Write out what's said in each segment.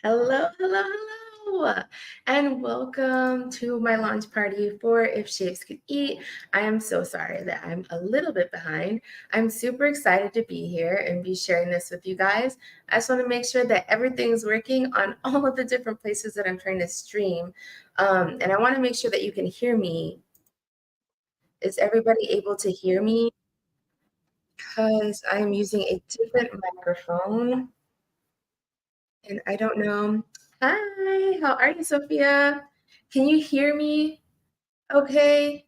Hello, hello, hello, and welcome to my launch party for If Shapes Could Eat. I am so sorry that I'm a little bit behind. I'm super excited to be here and be sharing this with you guys. I just want to make sure that everything's working on all of the different places that I'm trying to stream. And I want to make sure that you can hear me. Is everybody able to hear me? Because I'm using a different microphone and I don't know. Hi, how are you, Sophia? Can you hear me? Okay.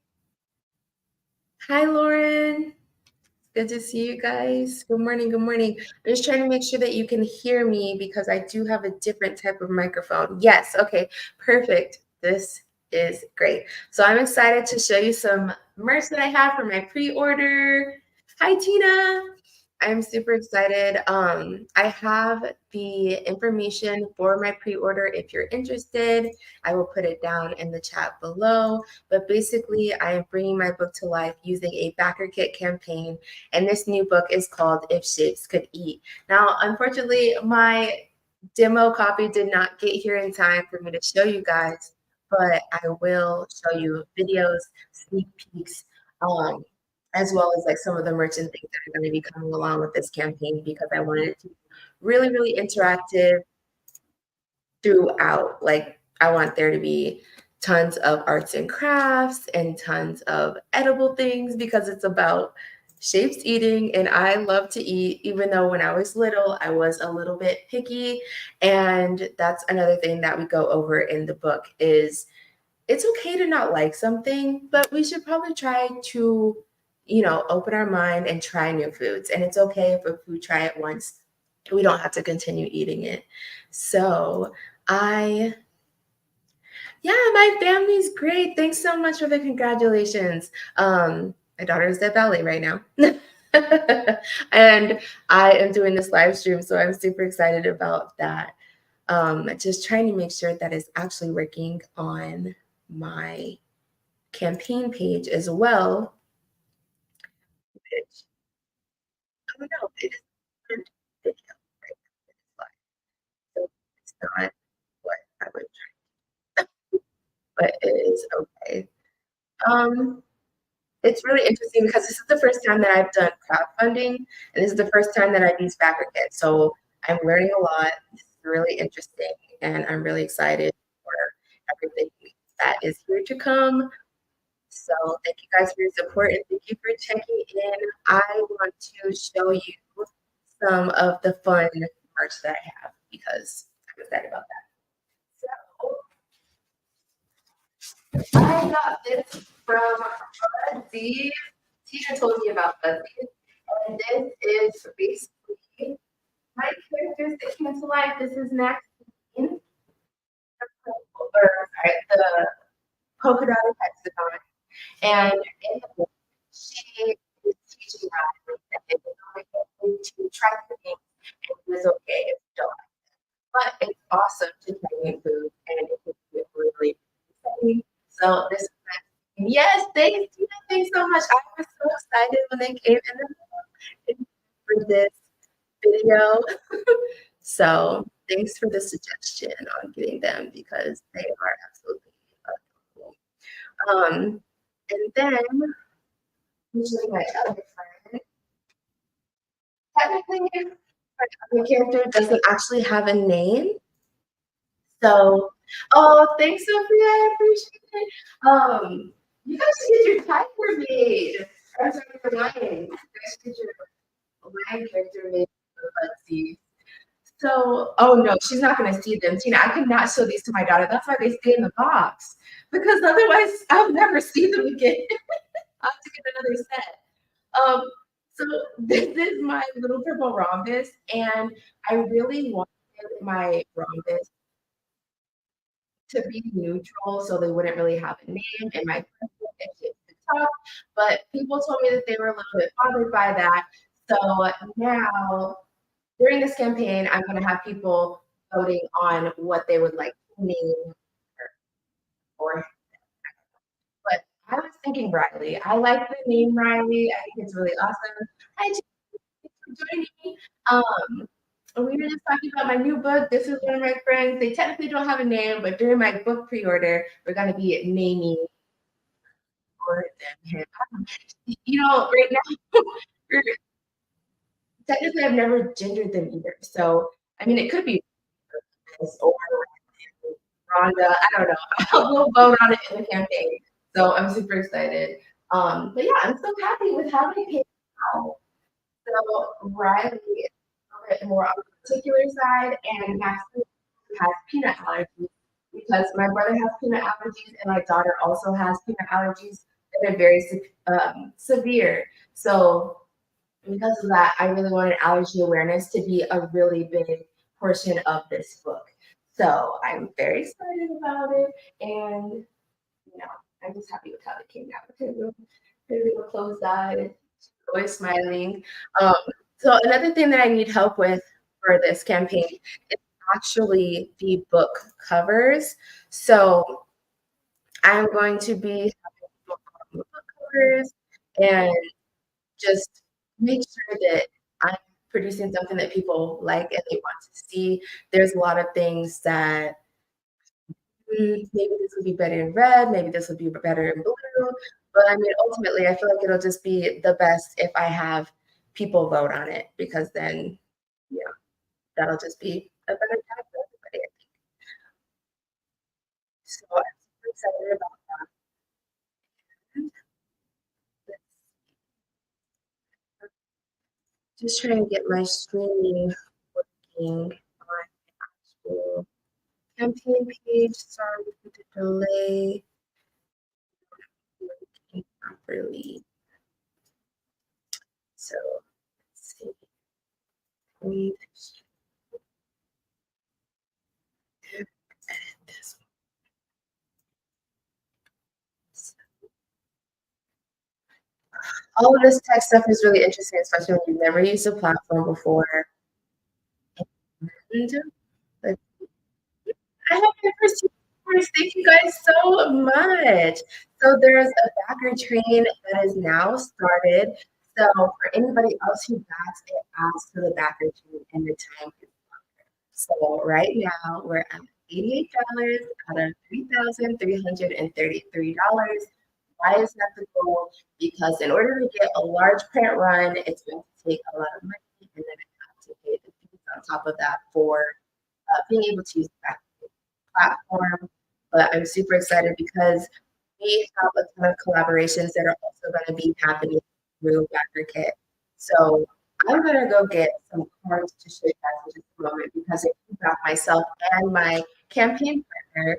Hi, Lauren. Good to see you guys. Good morning. Good morning. I'm just trying to make sure that you can hear me because I do have a different type of microphone. Yes. Okay. Perfect. This is great. So I'm excited to show you some merch that I have for my pre-order. Hi, Tina. I'm super excited. I have the information for my pre-order if you're interested. I will put it down in the chat below. But basically, I am bringing my book to life using a backer kit campaign. And this new book is called If Shapes Could Eat. Now, unfortunately, my demo copy did not get here in time for me to show you guys, but I will show you videos, sneak peeks, um, as well as like some of the merchant things that are going to be coming along with this campaign because I wanted it to be really, really interactive throughout. Like I want there to be tons of arts and crafts and tons of edible things because it's about shapes eating and I love to eat even though when I was little I was a little bit picky, and that's another thing that we go over in the book is it's okay to not like something, but we should probably try to, open our mind and try new foods. And it's okay if a food try it once, we don't have to continue eating it. So I, yeah, my family's great. Thanks so much for the congratulations. My daughter is at ballet right now. And I am doing this live stream, so I'm super excited about that. Just trying to make sure that it's actually working on my campaign page as well. Which, oh no, it is not video right now. It's live. So it's not what I would try, but it is okay. Um, it's really interesting because this is the first time that I've done crowdfunding, and this is the first time that I've used BackerKit. So I'm learning a lot. This is really interesting, and I'm really excited for everything that is here to come. So thank you guys for your support and thank you for checking in. I want to show you some of the fun merch that I have because I'm excited about that. So I got this from Fuzzy. Tina told me about Fuzzy. And this is basically my characters that came to life. This is Maxine, or sorry, the polka dot hexagon. And in the book, she is teaching us that it was okay to try new things and it was okay if you don't. But it's awesome to try new food and it can be really exciting. So this is my, yes, thanks, Tina, thanks so much. I was so excited when they came in for this video. So thanks for the suggestion on getting them because they are absolutely adorable. And then usually my other friend, technically my other character doesn't actually have a name. So, oh, thanks, Sophia. I appreciate it. You guys should get your tiger made. I'm sorry for lying. You guys should get your lion character made. Let's see. So, oh no, she's not going to see them. Tina, I could not show these to my daughter. That's why they stay in the box because otherwise I'll never see them again. I'll have to get another set. Um, so this is my little purple rhombus, and I really wanted my rhombus to be neutral so they wouldn't really have a name and my it's tough, but people told me that they were a little bit bothered by that. So now during this campaign, I'm going to have people voting on what they would like to name or but I was thinking Riley. I like the name Riley. I think it's really awesome. Hi, Jen, thanks for joining me. we were just talking about my new book. This is one of my friends. They technically don't have a name, but during my book pre-order, we're gonna be naming for them him. Right now, technically, I've never gendered them either. So, I mean, it could be this or Rhonda. I don't know. We'll vote on it in the campaign. So I'm super excited. But yeah, I'm so happy with how they came out. So Riley is a bit more on the particular side, and Maxine has peanut allergies because my brother has peanut allergies, and my daughter also has peanut allergies that are very severe. So because of that, I really wanted allergy awareness to be a really big portion of this book. So I'm very excited about it, and I'm just happy with how it came out. Her little closed eyes, always smiling. Um, so another thing that I need help with for this campaign is actually the book covers. So I'm going to be having people on the book covers and just make sure that I'm producing something that people like and they want to see. There's a lot of things that maybe this would be better in red, maybe this would be better in blue. But I mean, ultimately, I feel like it'll just be the best if I have people vote on it because then, yeah, that'll just be a better time for everybody. So I'm super excited about that. Just trying to get my streaming working on actual campaign page. Sorry for the delay. Working properly. So let's see. We edit this. All of this tech stuff is really interesting, especially when you've never used a platform before. And like, I have my first 2 hours. Thank you guys so much. So there's a backer train that is now started. So for anybody else who backs, it asks for the backer train and the time. So right now we're at $88 out of $3,333. Why is that the goal? Because in order to get a large print run, it's going to take a lot of money, and then I have to pay the fees on top of that for being able to use that platform. But I'm super excited because we have a ton of collaborations that are also going to be happening through BackerKit. So I'm going to go get some cards to show you guys in just a moment because it can back myself and my campaign partner.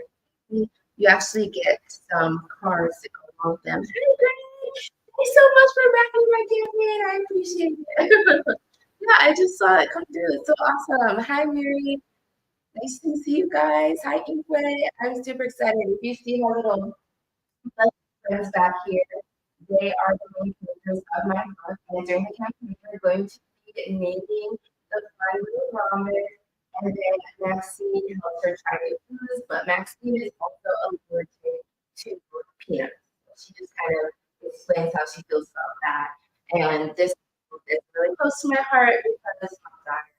You actually get some cards that go along with them. Hey, Greg, thank you so much for backing my campaign. I appreciate it. Yeah, I just saw it come through. It's so awesome. Hi, Mary. Nice to see you guys. Hi, Inkwe. I'm super excited. If you see my little friends back here, they are the main characters of my book. And during the campaign, we're going to be naming the fun little ramen. And then Maxine helps her try new foods, but Maxine is also allergic to peanuts. She just kind of explains how she feels about that. And this is really close to my heart because my daughter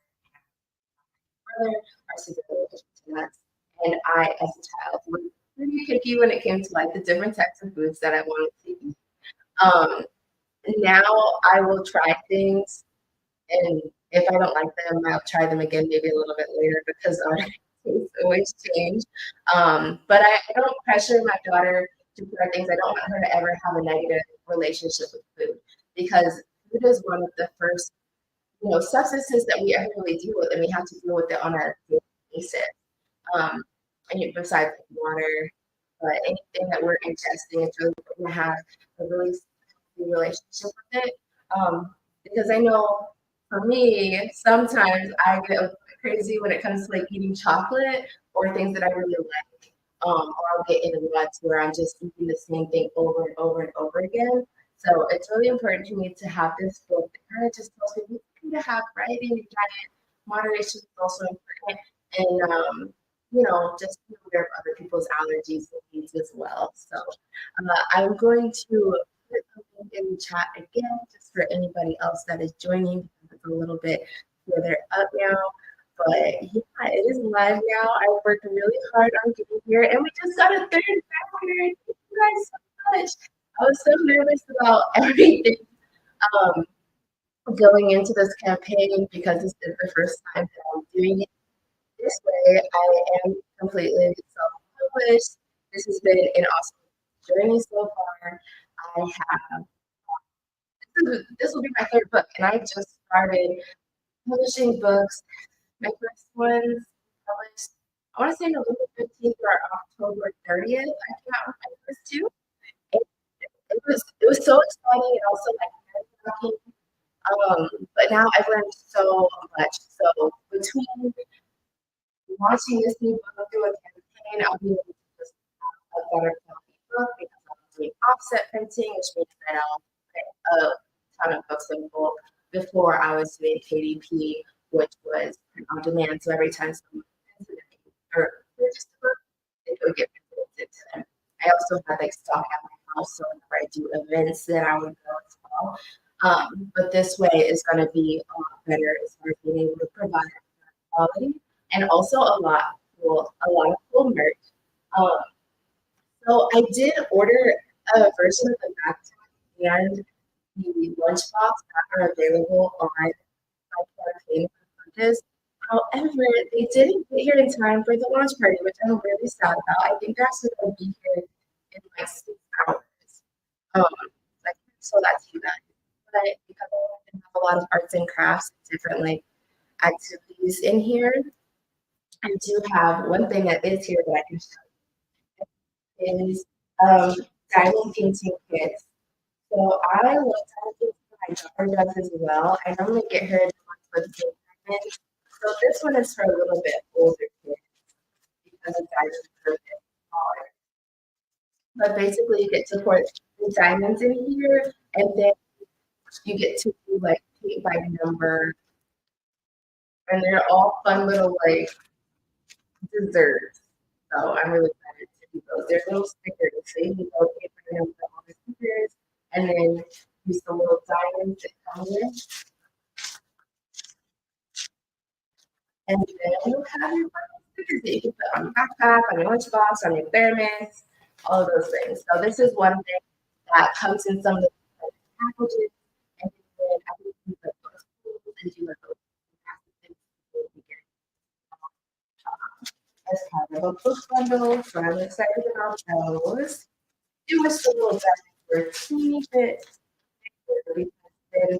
brother are severely allergic to nuts. And I, as a child, was pretty picky when it came to like the different types of foods that I wanted to eat. Um, Now I will try things, and if I don't like them, I'll try them again maybe a little bit later because our tastes always change. But I don't pressure my daughter to try things. I don't want her to ever have a negative relationship with food because food is one of the first substances that we ever really deal with, and we have to deal with it on a daily basis. Um, besides water, but anything that we're ingesting, it's really important to have a really healthy relationship with it. Because I know for me, sometimes I get crazy when it comes to like eating chocolate or things that I really like. Or I'll get in ruts where I'm just eating the same thing over and over and over again. So it's really important to me to have this book that kind of just tells me to have variety in your diet. Moderation is also important. And just be aware of other people's allergies and needs as well. So I'm going to put the link in the chat again, just for anybody else that is joining, because it's a little bit further up now. But yeah, it is live now. I worked really hard on getting here, and we just got a third backer. Thank you guys so much. I was so nervous about everything um, going into this campaign because this is the first time that I'm doing it this way. I am completely self-published. This has been an awesome journey so far. I have this will be my third book, and I just started publishing books. My first ones published, I want to say November 15th or October 30th. I came out with my first two. And it was so exciting and also like nerve-wracking. But now I've learned so much. So between launching this new book through a campaign, I'll be able to just have a better quality book because I'm doing offset printing, which means that I'll print a ton of books in bulk. Before I was doing KDP, which was print on demand. So every time someone printed or purchased a book, it would get printed to them. I also had like stock at my house, so whenever I do events, then I would go as well. But this way is going to be a lot better as far as being able to provide quality and also a lot of cool merch. Um, so I did order a version of the backpack and the lunchbox that are available on my campaign for purchase. However, they didn't get here in time for the launch party, which I'm really sad about. I think they're actually going to be here in like 6 hours. Um, like, so that's you guys. But because I have a lot of arts and crafts, different like activities in here, I do have one thing that is here that I can show you is diamond painting kits. So I love diamond painting. My daughter does as well. I normally get her the ones with pink diamonds. So this one is for a little bit older kids because the diamonds are a bit smaller. But basically, you get to put the diamonds in here, and then you get to do like paint by number, and they're all fun little like desserts. So I'm really excited to do those. There's little stickers, so you can go paint by number all the stickers, and then use the little diamonds that come with. And then you have your stickers that you can put on your backpack, on your lunchbox, on your thermos, all of those things. So this is one thing that comes in some of the packages, and then I think you put those tools and do like those things as part of a book bundle. So I'm excited about those. It was a little bit for a teeny bit. Then,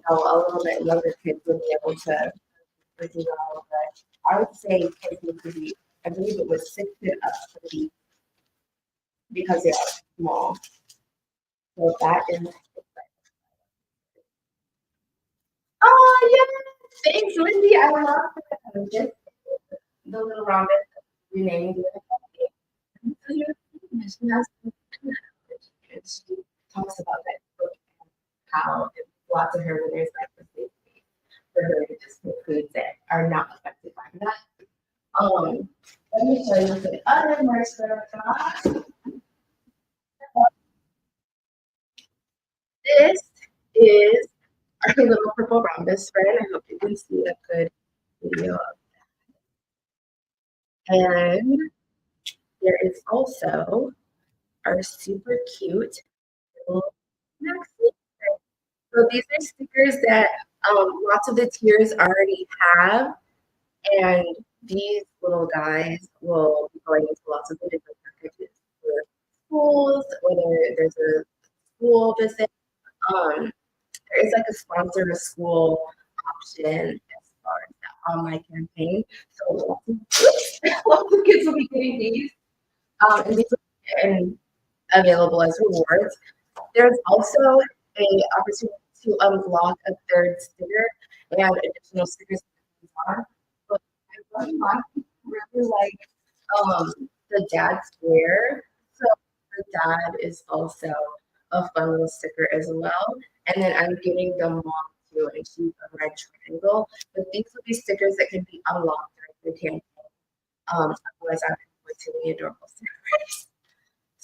a little bit younger kids would be able to do all, but I would say kids need to be, I believe it was 6 and up for the because they are small. So that is. Oh yeah, thanks, Lindy. I love that. Just the little rounded renamed she talks about that book and how it brought to her when there's like the safety for her to just pick foods that are not affected by that. Let me show you some other merch that I got. This is our little purple rhombus friend. I hope you can see a good video. And there is also our super cute little snack stickers. So these are stickers that lots of the tiers already have. And these little guys will be going into lots of the different packages for schools, whether there's a school visit. There is like a sponsor a school option as far as that on my campaign. So lots of kids will be getting these. And these will be available as rewards. There's also a opportunity to unlock a third sticker and additional stickers on. But I really like the dad square. So the dad is also a fun little sticker as well. And then I'm giving the mom too, and she's a red triangle. But these will be stickers that can be unlocked during the campaign. Otherwise, I'm with too many adorable stickers.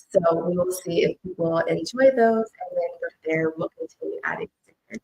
So we will see if people enjoy those, and then from there we'll continue adding stickers.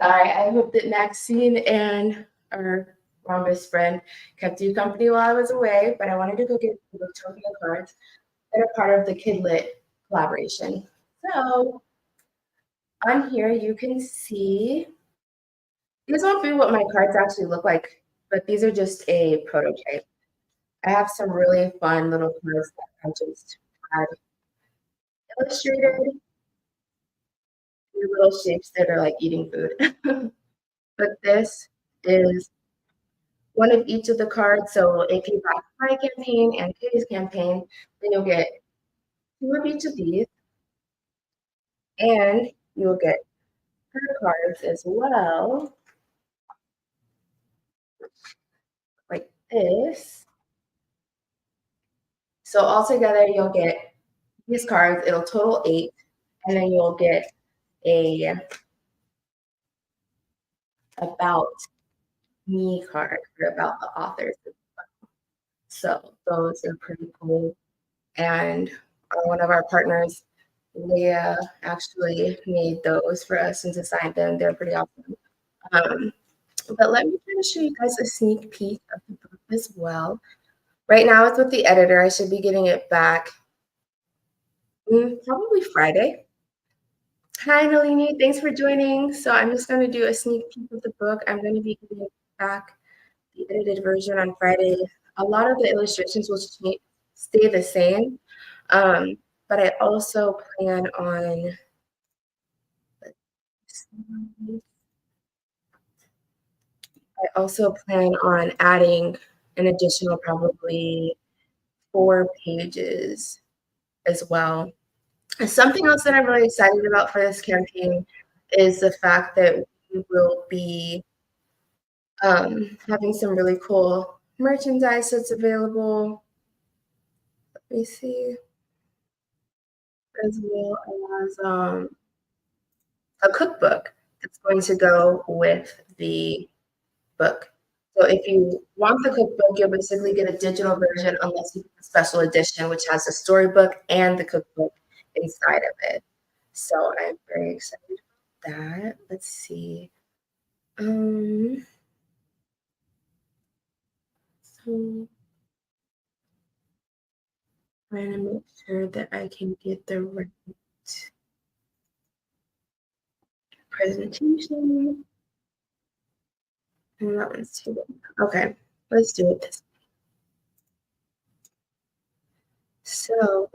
All right, I hope that Maxine and our best friend kept you company while I was away, but I wanted to go get the Tokyo cards that are part of the Kidlit collaboration. So on here, you can see these won't be what my cards actually look like, but these are just a prototype. I have some really fun little cards that I just had illustrated, little shapes that are like eating food. But this is one of each of the cards. So if you buy my campaign and Katie's campaign, then you'll get two of each of these, and you'll get her cards as well, like this. So altogether, you'll get these cards. It'll total 8, and then you'll get a about me card or about the authors. So those are pretty cool. And one of our partners, Leah, actually made those for us and designed them. They're pretty awesome. Um, but let me kind of show you guys a sneak peek of the book as well. Right now it's with the editor. I should be getting it back probably Friday. Hi, Nalini. Thanks for joining. So I'm just going to do a sneak peek of the book. I'm going to be getting it back, the edited version, on Friday. A lot of the illustrations will stay the same, but I also plan on adding an additional probably 4 pages as well. Something else that I'm really excited about for this campaign is the fact that we will be having some really cool merchandise that's available. Let me see. As well as a cookbook that's going to go with the book. So if you want the cookbook, you'll basically get a digital version unless you get the special edition, which has the storybook and the cookbook inside of it. So I'm very excited about that. Let's see. So trying to make sure that I can get the right presentation. And that one's too big. Okay, let's do it this way. So,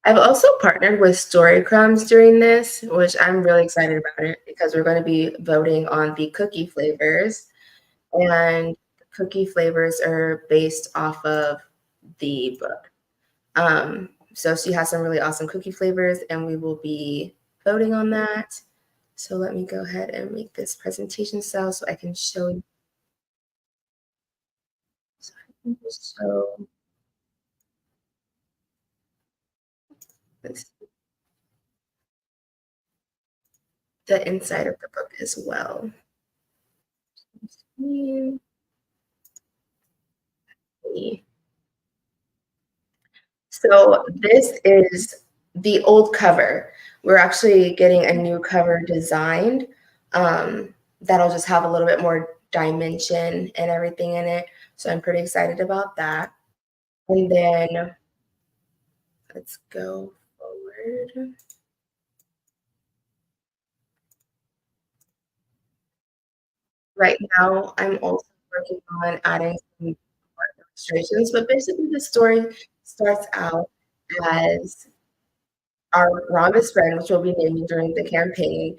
I've also partnered with Story Crumbs during this, which I'm really excited about it because we're going to be voting on the cookie flavors. And the cookie flavors are based off of the book. So she has some really awesome cookie flavors, and we will be voting on that. So let me go ahead and make this presentation style so I can show you. So I can just show this, the inside of the book as well. So this is the old cover. We're actually getting a new cover designed that'll just have a little bit more dimension and everything in it. So I'm pretty excited about that. And then let's go forward. Right now, I'm also working on adding some more illustrations, but basically the story starts out as our Rhonda's friend, which will be naming during the campaign,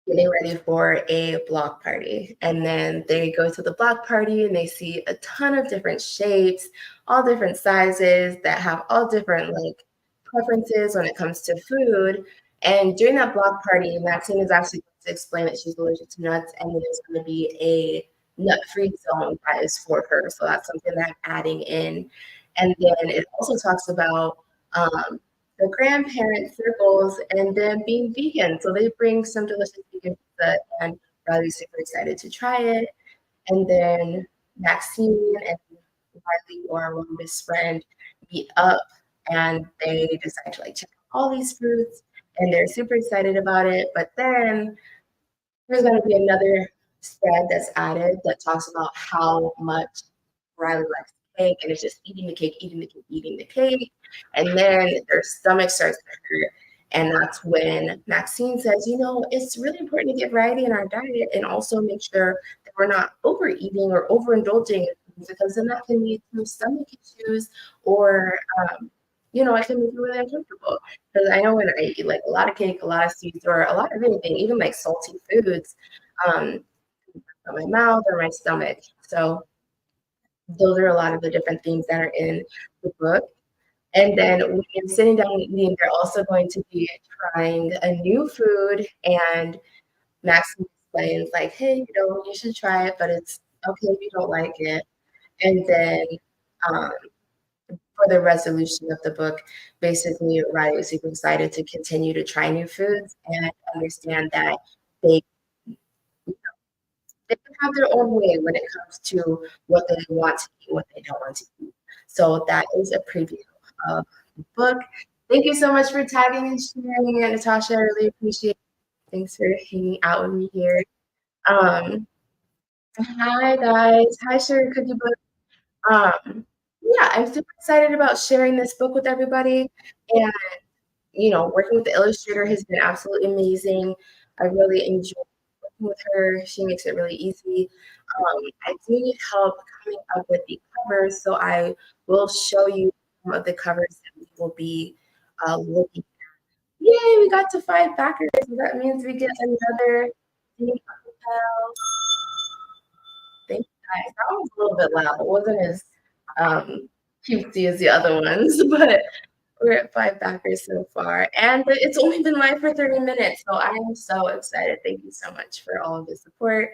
getting ready for a block party. And then they go to the block party and they see a ton of different shapes, all different sizes that have all different like preferences when it comes to food. And during that block party, Maxine is actually going to explain that she's allergic to nuts and there's going to be a nut-free zone that is for her. So that's something that I'm adding in. And then it also talks about the grandparent circles and them being vegan. So they bring some delicious vegan pizza, and Riley's super excited to try it. And then Maxine and Riley or one best friend meet up and they decide to like check out all these foods and they're super excited about it. But then there's going to be another spread that's added that talks about how much Riley likes cake, and it's just eating the cake, eating the cake, eating the cake. And then their stomach starts to hurt. And that's when Maxine says, it's really important to get variety in our diet and also make sure that we're not overeating or overindulging because then that can lead to stomach issues or, it can make you really uncomfortable. Because I know when I eat like a lot of cake, a lot of sweets, or a lot of anything, even like salty foods, um, my mouth or my stomach. So those are a lot of the different things that are in the book. And then when you're sitting down and eating, they're also going to be trying a new food. And Maxine explains, like, hey, you should try it, but it's okay if you don't like it. And then um, for the resolution of the book, basically, Riley was super excited to continue to try new foods and understand that they they can have their own way when it comes to what they want to eat, what they don't want to eat. So that is a preview of the book. Thank you so much for tagging and sharing it, Natasha. I really appreciate it. Thanks for hanging out with me here. Um, Hi guys. Hi Sugar Cookie Book. Yeah, I'm super excited about sharing this book with everybody. And working with the illustrator has been absolutely amazing. I really enjoy working with her. She makes it really easy. I do need help coming up with the covers, so I will show you some of the covers that we will be looking at. Yay, we got to 5 backers. So that means we get another thing on the bell. Thank you guys. That one was a little bit loud. It wasn't as cutesy as the other ones, but we're at 5 backers so far, and it's only been live for 30 minutes, so I am so excited. Thank you so much for all of the support.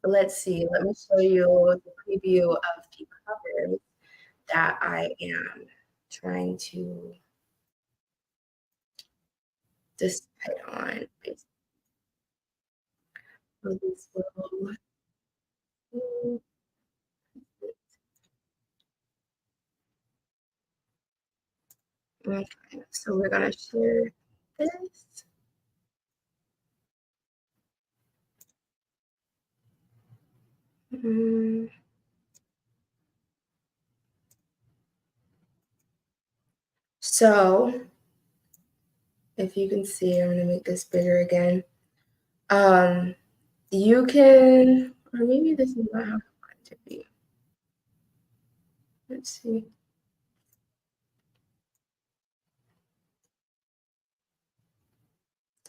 Let's see. Let me show you the preview of the covers that I am trying to decide on. So this will- Okay, so we're gonna share this. Mm, So if you can see, I'm gonna make this bigger again. Um, you can, or maybe this is not how I want it to be. Let's see.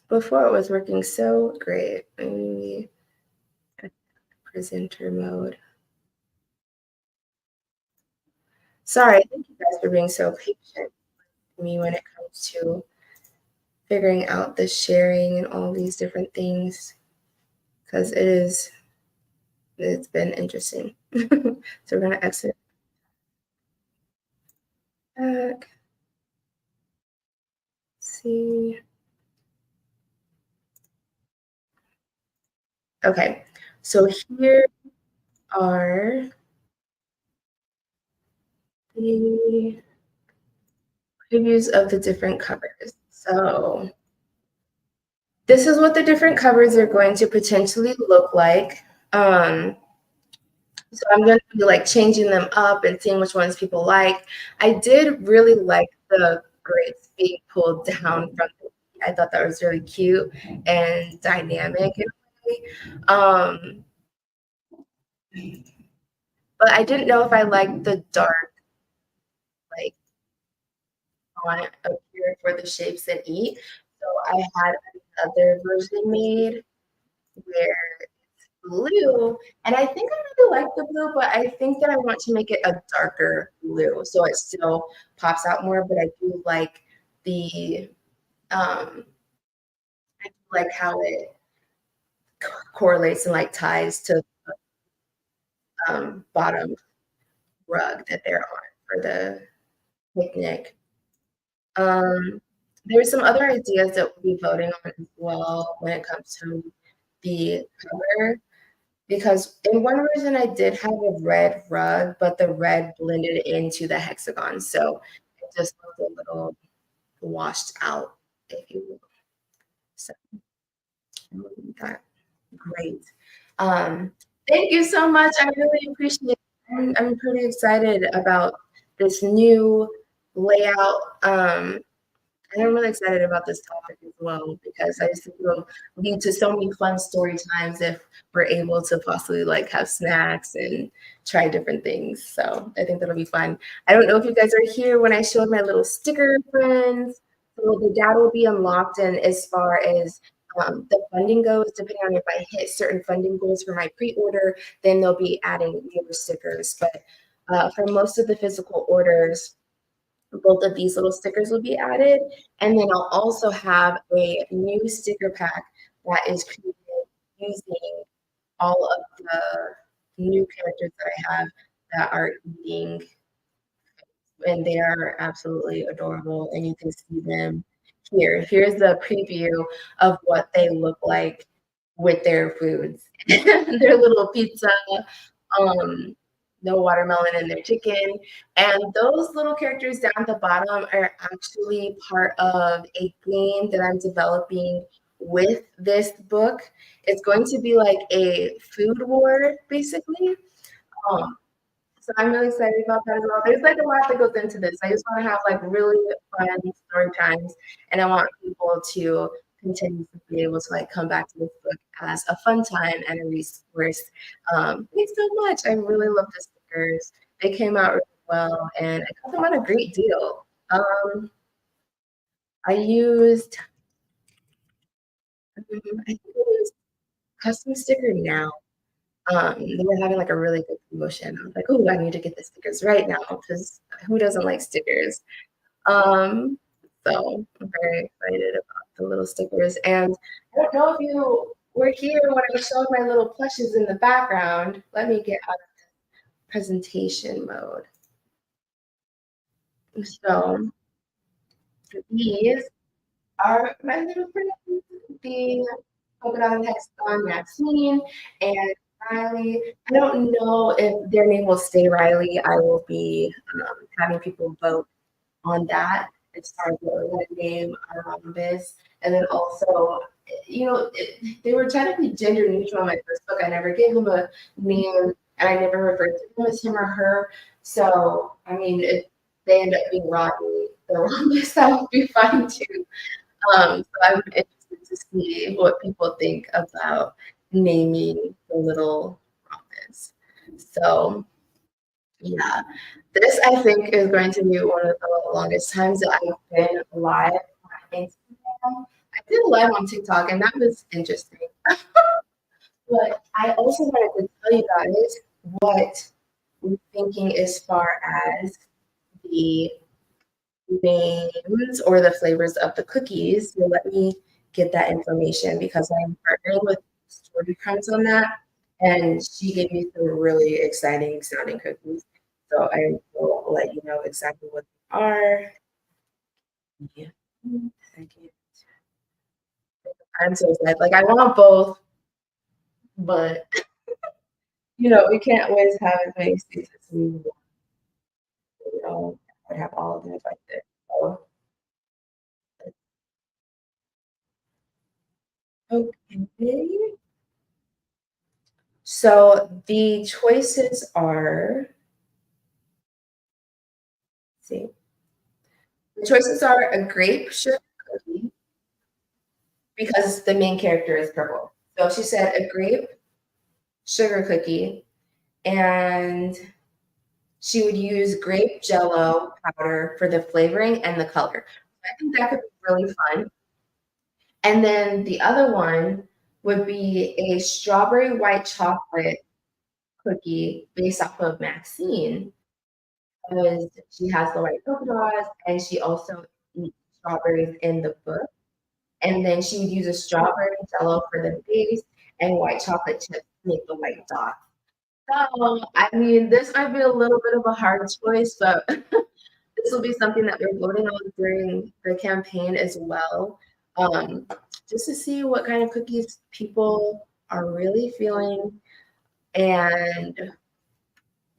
Before it was working so great. Maybe presenter mode. Sorry, thank you guys for being so patient with me when it comes to figuring out the sharing and all these different things because it's been interesting. So we're gonna exit back. See. Okay, so here are the previews of the different covers. So this is what the different covers are going to potentially look like. So I'm going to be like changing them up and seeing which ones people like. I did really like the grapes being pulled down from the I thought that was really cute and dynamic in a way. But I didn't know if I liked the dark like font up here for the shapes that eat. So I had another version made where blue, and I think I really like the blue, but I think that I want to make it a darker blue so it still pops out more. But I do like the I do like how it correlates and like ties to the bottom rug that they're on for the picnic. Um, there's some other ideas that we'll be voting on as well when it comes to the cover. because in one version I did have a red rug, but the red blended into the hexagon, so it just looked a little washed out, if you will. So that great. Um, Thank you so much. I really appreciate it. I'm pretty excited about this new layout. And I'm really excited about this topic as well because I just think it'll lead to so many fun story times if we're able to possibly like have snacks and try different things. So I think that'll be fun. I don't know if you guys are here when I showed my little sticker friends. So the data will be unlocked, and as far as the funding goes, depending on if I hit certain funding goals for my pre-order, then they'll be adding newer stickers. But for most of the physical orders, both of these little stickers will be added. And then I'll also have a new sticker pack that is created using all of the new characters that I have that are eating, and they are absolutely adorable. And you can see them here. Here's the preview of what they look like with their foods. Their little pizza, um, no watermelon in their chicken. And those little characters down at the bottom are actually part of a game that I'm developing with this book. It's going to be like a food war, basically. Um, so I'm really excited about that as well. There's like a lot that goes into this. I just want to have like really fun story times, and I want people to continue to be able to like come back to this book as a fun time and a resource. Thanks so much. I really love the stickers. They came out really well, and I got them on a great deal. I used, I think I used Custom Sticker Now. They were having like a really good promotion. I was like, oh, I need to get the stickers right now because who doesn't like stickers? Um, so I'm very excited about the little stickers. And I don't know if you were here when I showed my little plushes in the background. Let me get out of presentation mode. So these are my little friends, the polka dot and hexagon Maxine and Riley. I don't know if their name will stay Riley. I will be having people vote on that as far as what name is. And then also, they were technically gender neutral in my first book. I never gave them a name, and I never referred to them as him or her. So, I mean, if they end up being Rodney, the longest, that would be fine too. So I'm interested to see what people think about naming the little prophets. So yeah, this I think is going to be one of the longest times that I've been live on Instagram. I did a live on TikTok, and that was interesting. But I also wanted to tell you guys what we're thinking as far as the names or the flavors of the cookies. So let me get that information because I'm partnering with Story Crumbs on that, and she gave me some really exciting sounding cookies. So I will let you know exactly what they are. Yeah. Second. I'm so excited. Like I want both, but we can't always have as many seats as we want. I'd have all of them if I did. So, okay. So the choices are, let's see, the choices are a grape sugar cookie because the main character is purple. So she said a grape sugar cookie, and she would use grape jello powder for the flavoring and the color. I think that could be really fun. And then the other one would be a strawberry white chocolate cookie based off of Maxine because she has the white polka dots and she also eats strawberries in the book. And then she would use a strawberry jello for the base and white chocolate chips to make the white dot. So, I mean, this might be a little bit of a hard choice, but this will be something that we're voting on during the campaign as well, just to see what kind of cookies people are really feeling. And,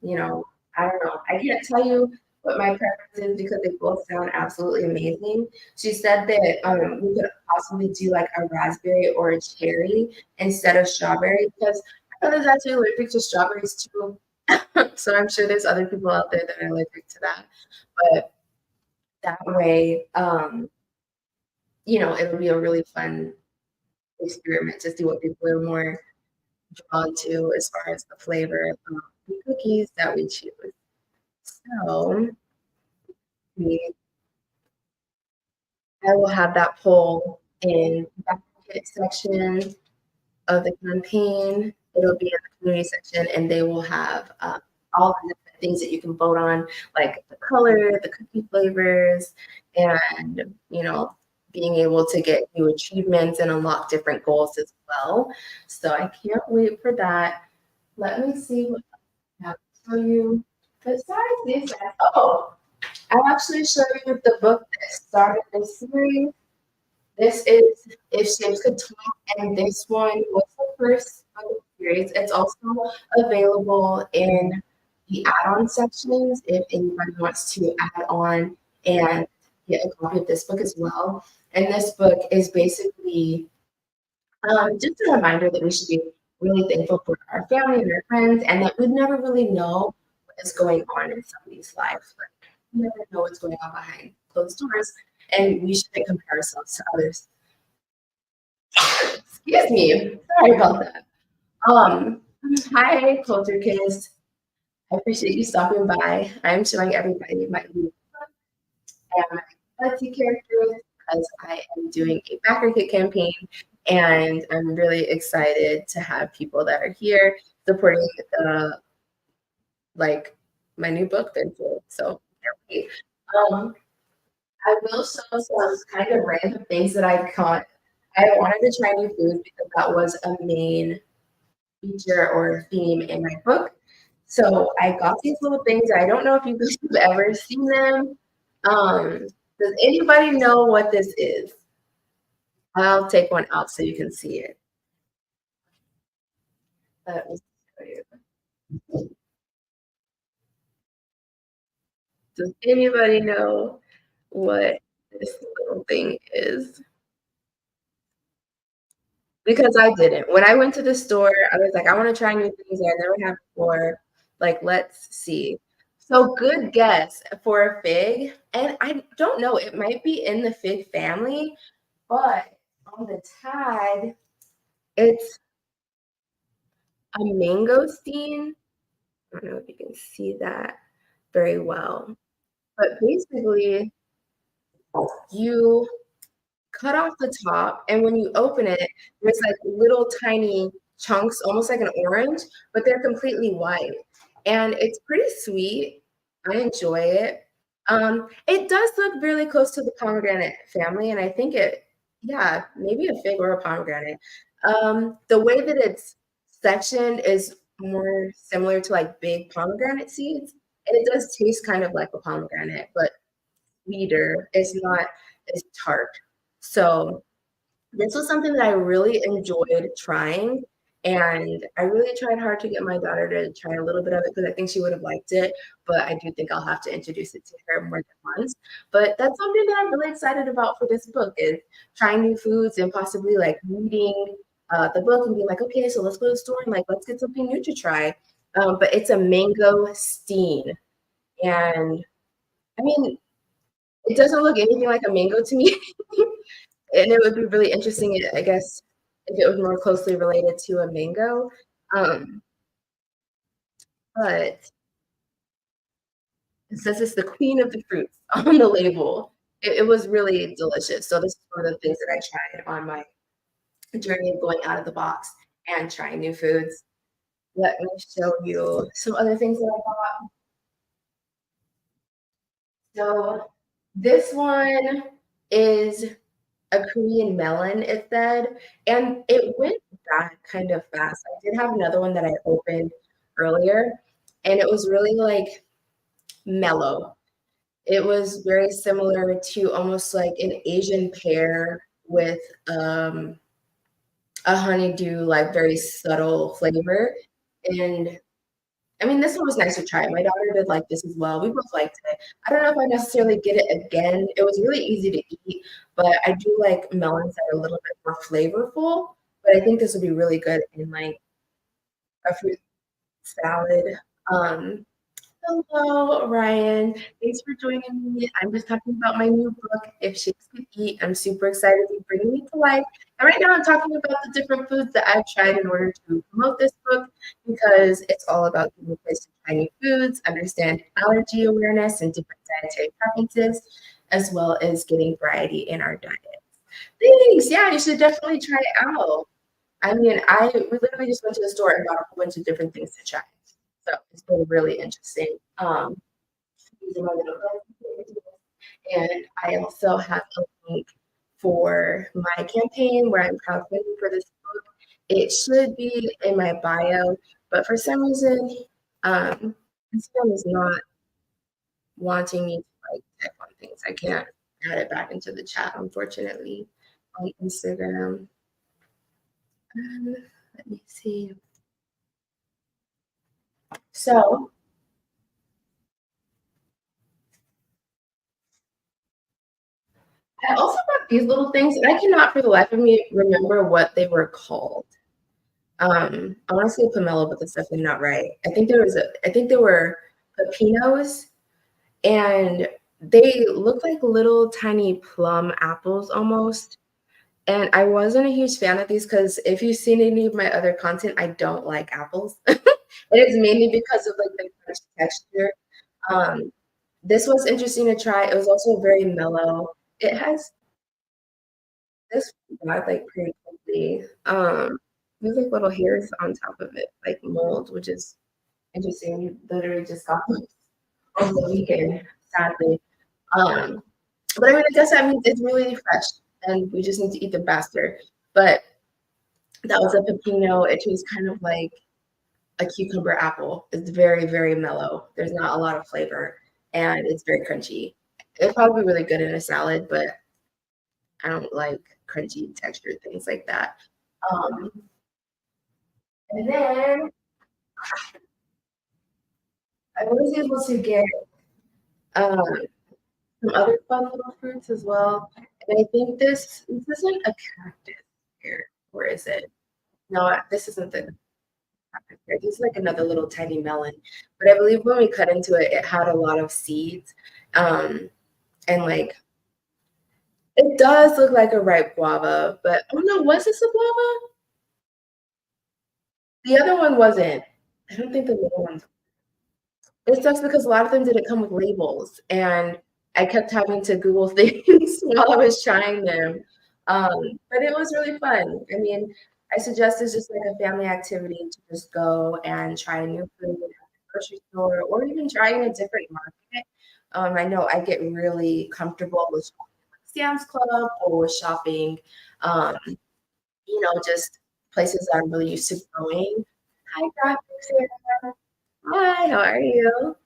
you know, I don't know. I can't tell you what my preference is because they both sound absolutely amazing. She said that we could possibly do like a raspberry or a cherry instead of strawberry because my brother's actually allergic to strawberries too. So I'm sure there's other people out there that are allergic to that. But that way, it'll be a really fun experiment to see what people are more drawn to as far as the flavor of the cookies that we choose. So we, I will have that poll in the basket section of the campaign. It'll be in the community section, and they will have all the different things that you can vote on, like the color, the cookie flavors, and being able to get new achievements and unlock different goals as well. So I can't wait for that. Let me see what I have to tell you. Besides these guys, I'll actually show you the book that started this series. This is If Shapes Could Talk, and this one was the first book of the series. It's also available in the add-on sections if anybody wants to add on and get a copy of this book as well. And this book is basically just a reminder that we should be really thankful for our family and our friends, and that we never really know what is going on in somebody's life. Like, we never know what's going on behind closed doors, and we shouldn't compare ourselves to others. Excuse me. Sorry about that. Um, Hi, Culture Kids. I appreciate you stopping by. I'm showing everybody my new book and my Etsy characters because I am doing a backer kit campaign, and I'm really excited to have people that are here supporting like my new book venture. So um, I will show some kind of random things that I caught. I wanted to try new foods because that was a main feature or theme in my book. So I got these little things. I don't know if you guys have ever seen them. Does anybody know what this is? I'll take one out so you can see it. Let me show you. Does anybody know what this little thing is? Because I didn't. When I went to the store, I was like, I want to try new things that I never had before. Like, let's see. So, good guess for a fig. And I don't know, it might be in the fig family, but on the tag, it's a mangosteen. I don't know if you can see that very well. But basically, you cut off the top, and when you open it, there's like little tiny chunks, almost like an orange, but they're completely white. And it's pretty sweet. I enjoy it. It does look really close to the pomegranate family, and I think yeah, maybe a fig or a pomegranate. The way that it's sectioned is more similar to like big pomegranate seeds, and it does taste kind of like a pomegranate, but sweeter. It's not as tart. So this was something that I really enjoyed trying, and I really tried hard to get my daughter to try a little bit of it because I think she would have liked it, but I do think I'll have to introduce it to her more than once. But that's something that I'm really excited about for this book is trying new foods and possibly like reading the book and being like, okay, so let's go to the store and like let's get something new to try. But it's a mango steen, and I mean, it doesn't look anything like a mango to me. And it would be really interesting, I guess, if it was more closely related to a mango. Um, but it says it's the queen of the fruits on the label. It was really delicious. So this is one of the things that I tried on my journey of going out of the box and trying new foods. Let me show you some other things that I bought. So this one is a Korean melon, it said, and it went back kind of fast. I did have another one that I opened earlier, and it was really like mellow. It was very similar to almost like an Asian pear with a honeydew, like very subtle flavor. And I mean, this one was nice to try. My daughter did like this as well. We both liked it. I don't know if I necessarily get it again. It was really easy to eat, but I do like melons that are a little bit more flavorful. But I think this would be really good in like a fruit salad. Um, Hello, Ryan. Thanks for joining me. I'm just talking about my new book, If Shapes Could Eat. I'm super excited to bring it to life. And right now I'm talking about the different foods that I've tried in order to promote this book because it's all about giving place to try new foods, understand allergy awareness and different dietary preferences, as well as getting variety in our diet. Thanks. Yeah, you should definitely try it out. I mean, we literally just went to the store and got a whole bunch of different things to try. So it's been really interesting. Using my little phone. And I also have a link for my campaign where I'm crowdfunding for this book. It should be in my bio, but for some reason, Instagram is not wanting me to like type on things. I can't add it back into the chat, unfortunately, on Instagram. Let me see. So I also got these little things, and I cannot for the life of me remember what they were called. I want to say pomelo, but that's definitely not right. I think there were pepinos, and they look like little tiny plum apples almost. And I wasn't a huge fan of these because if you've seen any of my other content, I don't like apples. And it's mainly because of like the crunch texture. Um, this was interesting to try. It was also very mellow. It has this died like pretty quickly. There's like little hairs on top of it, like mold, which is interesting. We literally just got those over the weekend, sadly. Um, but I mean, I guess that means it's really fresh, and we just need to eat them faster. But that was a pepino. It tastes kind of like a cucumber apple. It's very, very mellow. There's not a lot of flavor, and it's very crunchy. It'd probably be really good in a salad, but I don't like crunchy textured things like that. Um, and then I was able to get um, some other fun little fruits as well. And I think this isn't a cactus here. Where is it? No, this isn't the cactus here. This is like another little tiny melon. But I believe when we cut into it, it had a lot of seeds. And like it does look like a ripe guava, but oh no, was this a guava? The other one wasn't. I don't think the middle one. It sucks because a lot of them didn't come with labels, and I kept having to Google things while I was trying them. But it was really fun. I mean, I suggest it's just like a family activity to just go and try a new food at the grocery store or even trying a different market. I know I get really comfortable with shopping at Sam's Club or with shopping, um, just places that I'm really used to going. Hi, graphics Sarah. Hi, how are you?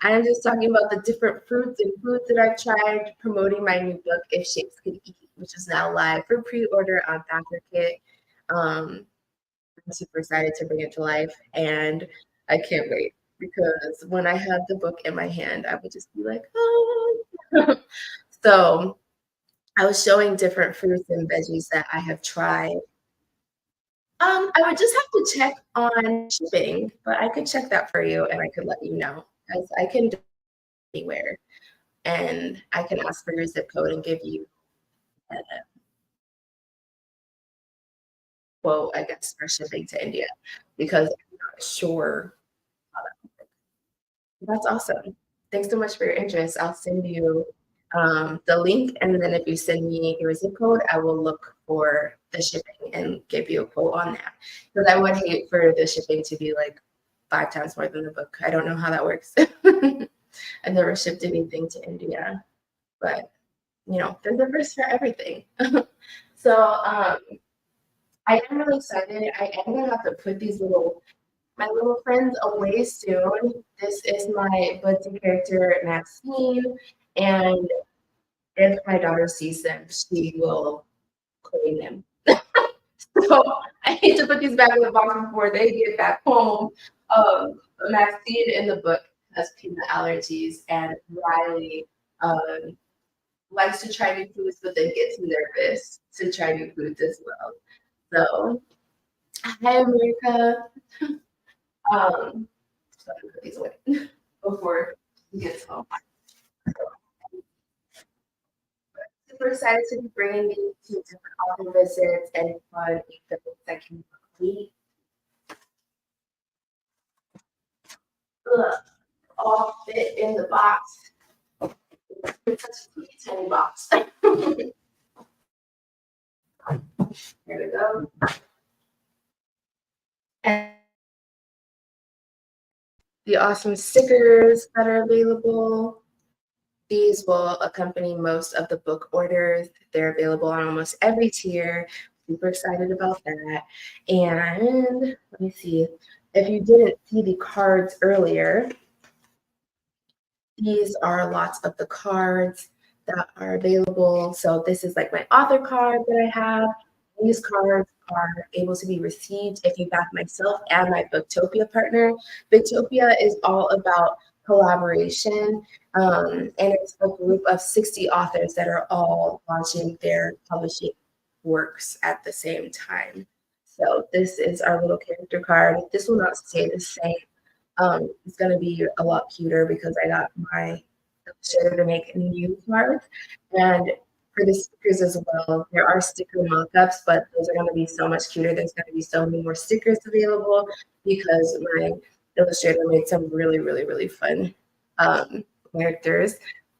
I'm just talking about the different fruits and foods that I've tried, promoting my new book, If Shapes Could Eat, which is now live for pre-order on BackerKit. Um, I'm super excited to bring it to life, and I can't wait because when I have the book in my hand, I would just be like, oh. So I was showing different fruits and veggies that I have tried. I would just have to check on shipping, but I could check that for you and I could let you know. As I can do anywhere and I can ask for your zip code and give you a quote, I guess, for shipping to India because I'm not sure. That's awesome. Thanks so much for your interest. I'll send you the link, and then if you send me your zip code, I will look for the shipping and give you a quote on that. Because I would hate for the shipping to be like 5 times more than the book. I don't know how that works. I've never shipped anything to India, but there's a first for everything. So I am really excited. I am gonna have to put these my little friends away soon. This is my Budsy character, Maxine, and if my daughter sees them, she will claim them. So I need to put these back in the box before they get back home. Maxine in the book has peanut allergies, and Riley um, likes to try new foods, but then gets nervous to try new foods as well. So, hi, America. So I can put these away before he gets home. Super excited to be bringing you to different author visits and fun exhibits that can complete. Ugh, all fit in the box. It's such a tiny box. Here we go. And the awesome stickers that are available. These will accompany most of the book orders. They're available on almost every tier. Super excited about that. And let me see. If you didn't see the cards earlier, these are lots of the cards that are available. So this is like my author card that I have. These cards are able to be received if you back myself and my Booktopia partner. Booktopia is all about collaboration, and it's a group of 60 authors that are all launching their publishing works at the same time. So this is our little character card. This will not stay the same. It's gonna be a lot cuter because I got my illustrator to make new cards. And for the stickers as well, there are sticker mock-ups, but those are gonna be so much cuter. There's gonna be so many more stickers available because my illustrator made some really, really, really fun characters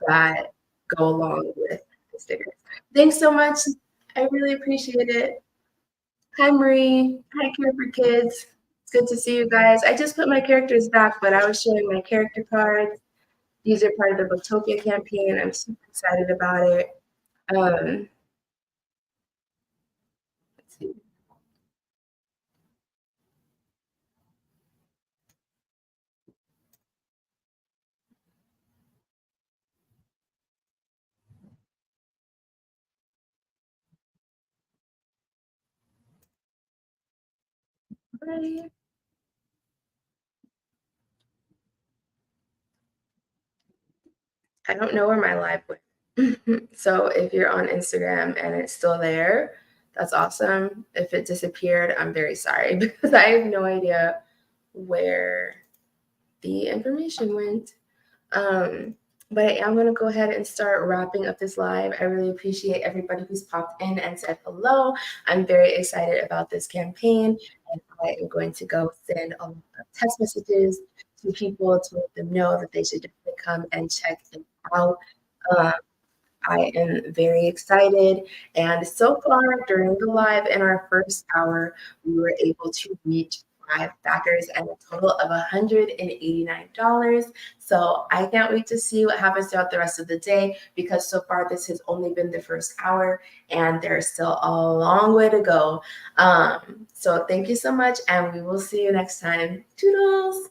that go along with the stickers. Thanks so much. I really appreciate it. Hi, Marie. Hi, Care for Kids. It's good to see you guys. I just put my characters back, but I was showing my character cards. These are part of the Booktopia campaign. I'm super excited about it. Let's see. I don't know where my live went. So if you're on Instagram and it's still there, that's awesome. If it disappeared, I'm very sorry because I have no idea where the information went. Um, but I am going to go ahead and start wrapping up this live. I really appreciate everybody who's popped in and said hello. I'm very excited about this campaign, and I am going to go send a lot of text messages to people to let them know that they should definitely come and check it out. Um, I am very excited. And so far during the live in our first hour, we were able to reach 5 backers and a total of $189. So I can't wait to see what happens throughout the rest of the day because so far this has only been the first hour and there's still a long way to go. So thank you so much and we will see you next time. Toodles!